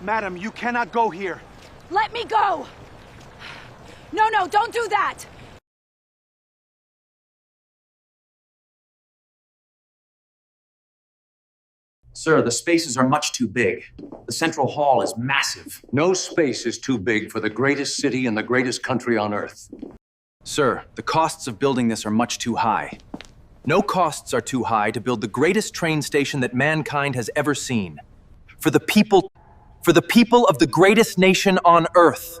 Madam, you cannot go here. Let me go! No, don't do that! Sir, the spaces are much too big. The central hall is massive. No space is too big for the greatest city in the greatest country on earth. Sir, the costs of building this are much too high. No costs are too high to build the greatest train station that mankind has ever seen. For the people of the greatest nation on earth.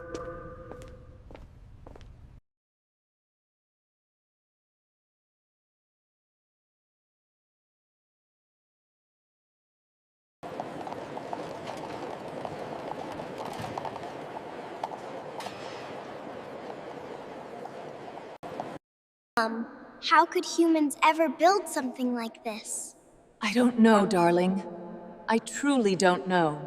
How could humans ever build something like this? I don't know, darling. I truly don't know.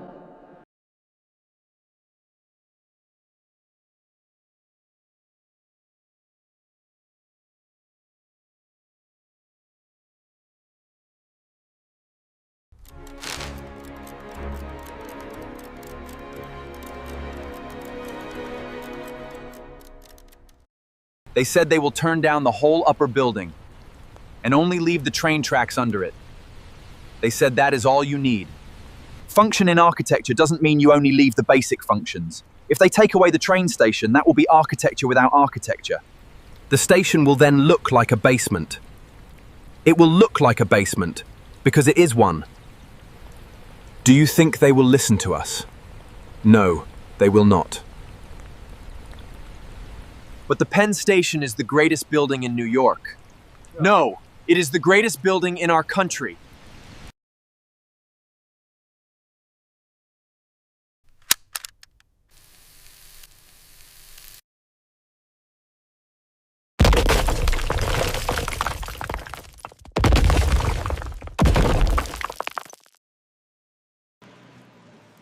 They said they will turn down the whole upper building and only leave the train tracks under it. They said that is all you need. Function in architecture doesn't mean you only leave the basic functions. If they take away the train station, that will be architecture without architecture. The station will then look like a basement. It will look like a basement because it is one. Do you think they will listen to us? No, they will not. But the Penn Station is the greatest building in New York. No, it is the greatest building in our country.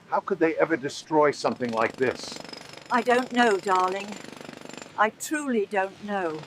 How could they ever destroy something like this? I don't know, darling. I truly don't know.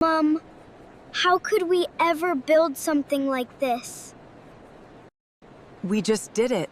Mom, how could we ever build something like this? We just did it.